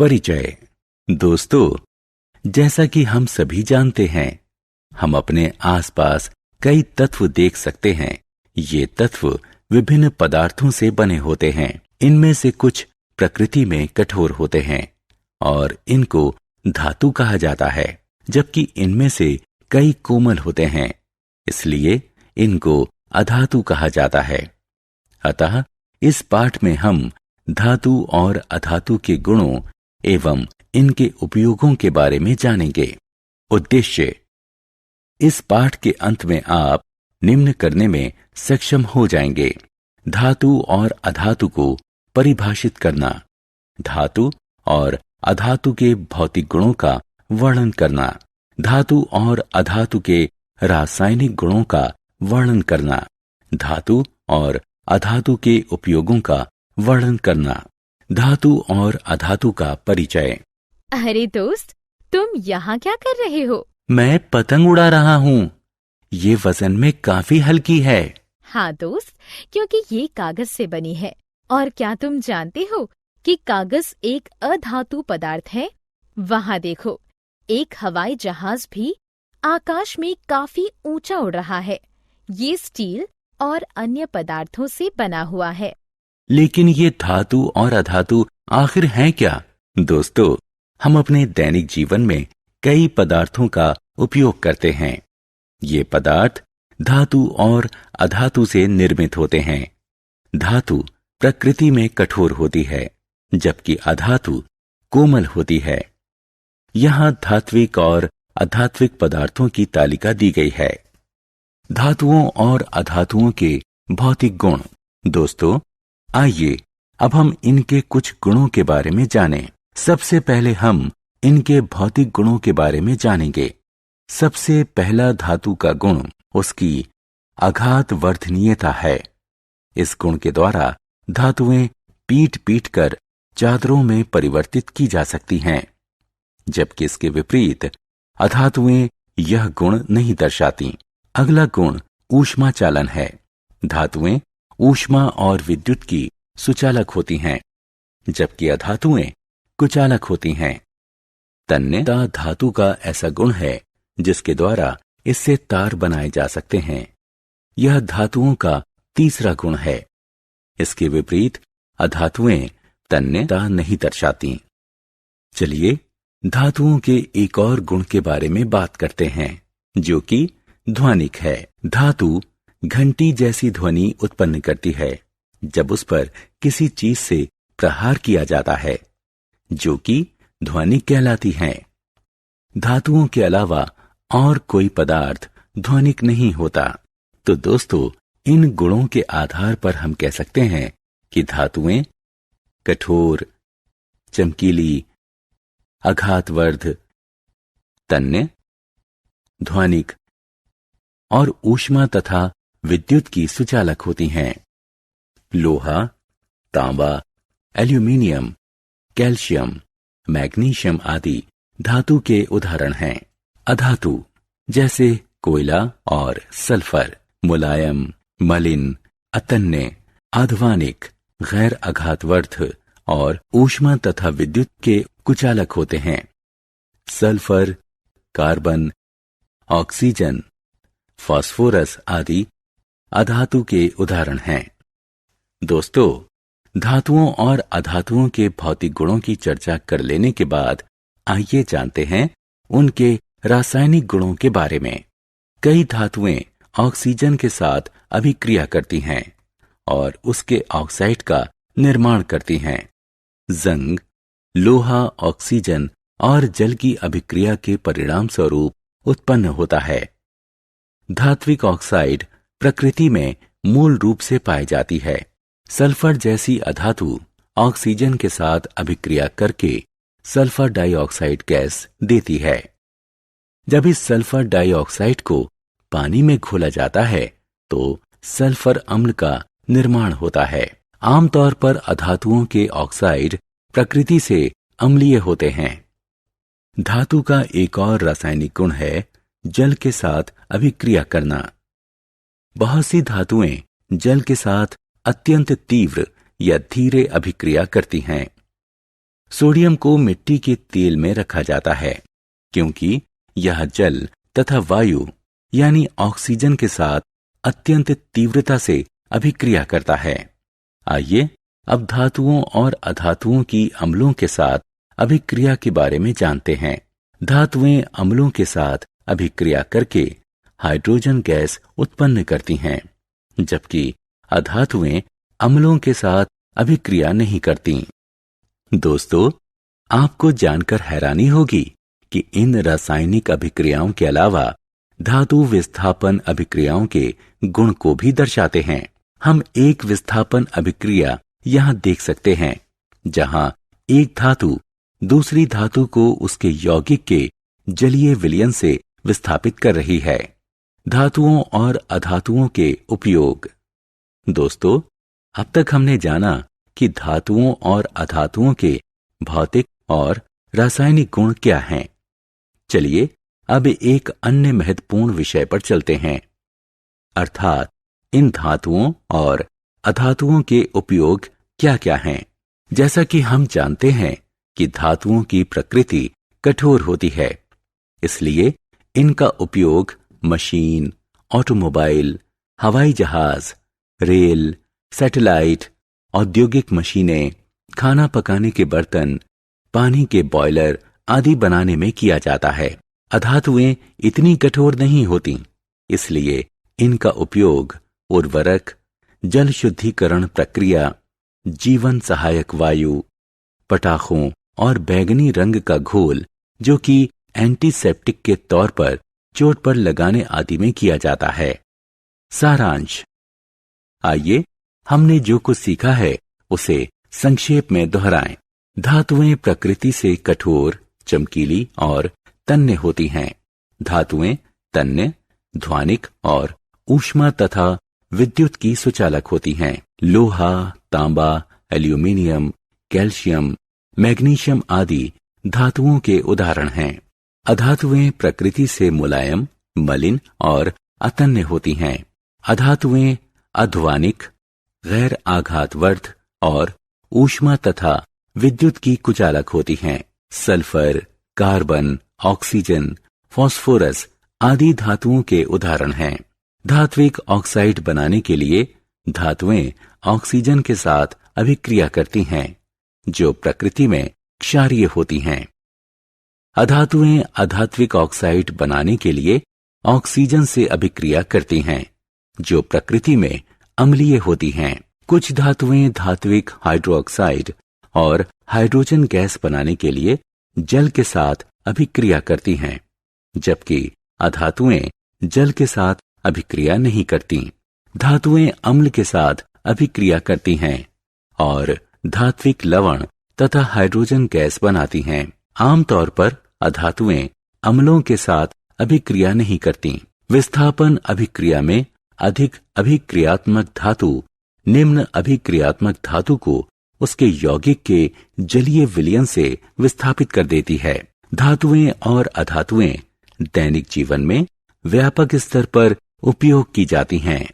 परिचय। दोस्तों, जैसा कि हम सभी जानते हैं, हम अपने आसपास कई तत्व देख सकते हैं। ये तत्व विभिन्न पदार्थों से बने होते हैं। इनमें से कुछ प्रकृति में कठोर होते हैं और इनको धातु कहा जाता है, जबकि इनमें से कई कोमल होते हैं, इसलिए इनको अधातु कहा जाता है। अतः इस पाठ में हम धातु और अधातु के गुणों एवं इनके उपयोगों के बारे में जानेंगे। उद्देश्य: इस पाठ के अंत में आप निम्न करने में सक्षम हो जाएंगे। धातु और अधातु को परिभाषित करना, धातु और अधातु के भौतिक गुणों का वर्णन करना, धातु और अधातु के रासायनिक गुणों का वर्णन करना, धातु और अधातु के उपयोगों का वर्णन करना, धातु और अधातु का परिचय। अरे दोस्त, तुम यहाँ क्या कर रहे हो? मैं पतंग उड़ा रहा हूँ। ये वजन में काफी हल्की है। हाँ दोस्त, क्योंकि ये कागज से बनी है। और क्या तुम जानते हो कि कागज एक अधातु पदार्थ है? वहाँ देखो, एक हवाई जहाज भी आकाश में काफी ऊंचा उड़ रहा है। ये स्टील और अन्य पदार्थों से बना हुआ है। लेकिन ये धातु और अधातु आखिर हैं क्या? दोस्तों, हम अपने दैनिक जीवन में कई पदार्थों का उपयोग करते हैं। ये पदार्थ धातु और अधातु से निर्मित होते हैं। धातु प्रकृति में कठोर होती है, जबकि अधातु कोमल होती है। यहाँ धात्विक और अधात्विक पदार्थों की तालिका दी गई है। धातुओं और अधातुओं के भौतिक गुण। दोस्तों, आइए अब हम इनके कुछ गुणों के बारे में जानें। सबसे पहले हम इनके भौतिक गुणों के बारे में जानेंगे। सबसे पहला धातु का गुण उसकी आघात वर्धनीयता है। इस गुण के द्वारा धातुएं पीट पीट कर चादरों में परिवर्तित की जा सकती हैं, जबकि इसके विपरीत अधातुएं यह गुण नहीं दर्शाती। अगला गुण ऊष्मा चालन है। धातुएं ऊष्मा और विद्युत की सुचालक होती हैं, जबकि अधातुएं कुचालक होती हैं। तन्यता धातु का ऐसा गुण है जिसके द्वारा इससे तार बनाए जा सकते हैं। यह धातुओं का तीसरा गुण है। इसके विपरीत अधातुएं तन्यता नहीं दर्शाती। चलिए धातुओं के एक और गुण के बारे में बात करते हैं, जो कि ध्वनिक है। धातु घंटी जैसी ध्वनि उत्पन्न करती है जब उस पर किसी चीज से प्रहार किया जाता है, जो कि ध्वनिक कहलाती है। धातुओं के अलावा और कोई पदार्थ ध्वनिक नहीं होता। तो दोस्तों, इन गुणों के आधार पर हम कह सकते हैं कि धातुएं कठोर, चमकीली, आघातवर्ध, तन्य, ध्वनिक और ऊष्मा तथा विद्युत की सुचालक होती हैं। लोहा, तांबा, एल्यूमीनियम, कैल्शियम, मैग्नीशियम आदि धातु के उदाहरण हैं। अधातु जैसे कोयला और सल्फर मुलायम, मलिन, अतन्य, आध्वानिक, गैर आघातवर्ध और ऊष्मा तथा विद्युत के कुचालक होते हैं। सल्फर, कार्बन, ऑक्सीजन, फास्फोरस आदि अधातु के उदाहरण हैं। दोस्तों, धातुओं और अधातुओं के भौतिक गुणों की चर्चा कर लेने के बाद आइए जानते हैं उनके रासायनिक गुणों के बारे में। कई धातुएं ऑक्सीजन के साथ अभिक्रिया करती हैं और उसके ऑक्साइड का निर्माण करती हैं। जंग, लोहा, ऑक्सीजन और जल की अभिक्रिया के परिणाम स्वरूप उत्पन्न होता है। धात्विक ऑक्साइड प्रकृति में मूल रूप से पाई जाती है। सल्फर जैसी अधातु ऑक्सीजन के साथ अभिक्रिया करके सल्फर डाइऑक्साइड गैस देती है। जब इस सल्फर डाइऑक्साइड को पानी में घोला जाता है तो सल्फर अम्ल का निर्माण होता है। आमतौर पर अधातुओं के ऑक्साइड प्रकृति से अम्लीय होते हैं। धातु का एक और रासायनिक गुण है जल के साथ अभिक्रिया करना। बहुत सी धातुएं जल के साथ अत्यंत तीव्र या धीरे अभिक्रिया करती हैं। सोडियम को मिट्टी के तेल में रखा जाता है क्योंकि यह जल तथा वायु यानी ऑक्सीजन के साथ अत्यंत तीव्रता से अभिक्रिया करता है। आइए अब धातुओं और अधातुओं की अम्लों के साथ अभिक्रिया के बारे में जानते हैं। धातुएं अम्लों के साथ अभिक्रिया करके हाइड्रोजन गैस उत्पन्न करती हैं, जबकि अधातुएं अम्लों के साथ अभिक्रिया नहीं करती। दोस्तों, आपको जानकर हैरानी होगी कि इन रासायनिक अभिक्रियाओं के अलावा धातु विस्थापन अभिक्रियाओं के गुण को भी दर्शाते हैं। हम एक विस्थापन अभिक्रिया यहां देख सकते हैं, जहां एक धातु दूसरी धातु को उसके यौगिक के जलीय विलयन से विस्थापित कर रही है। धातुओं और अधातुओं के उपयोग। दोस्तों, अब तक हमने जाना कि धातुओं और अधातुओं के भौतिक और रासायनिक गुण क्या हैं। चलिए अब एक अन्य महत्वपूर्ण विषय पर चलते हैं, अर्थात इन धातुओं और अधातुओं के उपयोग क्या क्या हैं। जैसा कि हम जानते हैं कि धातुओं की प्रकृति कठोर होती है, इसलिए इनका उपयोग मशीन, ऑटोमोबाइल, हवाई जहाज, रेल, सैटेलाइट, औद्योगिक मशीनें, खाना पकाने के बर्तन, पानी के बॉयलर आदि बनाने में किया जाता है। अधातुएं इतनी कठोर नहीं होती, इसलिए इनका उपयोग उर्वरक, जल शुद्धिकरण प्रक्रिया, जीवन सहायक वायु, पटाखों और बैंगनी रंग का घोल जो कि एंटीसेप्टिक के तौर पर चोट पर लगाने आदि में किया जाता है। सारांश। आइए हमने जो कुछ सीखा है उसे संक्षेप में दोहराएं। धातुएं प्रकृति से कठोर, चमकीली और तन्य होती हैं। धातुएं तन्य, ध्वनिक और ऊष्मा तथा विद्युत की सुचालक होती हैं। लोहा, तांबा, एल्यूमीनियम, कैल्शियम, मैग्नीशियम आदि धातुओं के उदाहरण हैं। अधातुएं प्रकृति से मुलायम, मलिन और अतन्य होती हैं। अधातुएं अध्वानिक, गैर आघातवर्ध और ऊष्मा तथा विद्युत की कुचालक होती हैं। सल्फर, कार्बन, ऑक्सीजन, फास्फोरस आदि धातुओं के उदाहरण हैं। धात्विक ऑक्साइड बनाने के लिए धातुएं ऑक्सीजन के साथ अभिक्रिया करती हैं, जो प्रकृति में क्षारीय होती हैं। अधातुएं अधात्विक ऑक्साइड बनाने के लिए ऑक्सीजन से अभिक्रिया करती हैं, जो प्रकृति में अम्लीय होती हैं। कुछ धातुएं धात्विक हाइड्रोक्साइड और हाइड्रोजन गैस बनाने के लिए जल के साथ अभिक्रिया करती हैं, जबकि अधातुएं जल के साथ अभिक्रिया नहीं करती। धातुएं अम्ल के साथ अभिक्रिया करती हैं और धात्विक लवण तथा हाइड्रोजन गैस बनाती हैं। आमतौर पर अधातुएं अम्लों के साथ अभिक्रिया नहीं करती। विस्थापन अभिक्रिया में अधिक अभिक्रियात्मक धातु निम्न अभिक्रियात्मक धातु को उसके यौगिक के जलीय विलयन से विस्थापित कर देती है। धातुएं और अधातुएं दैनिक जीवन में व्यापक स्तर पर उपयोग की जाती हैं।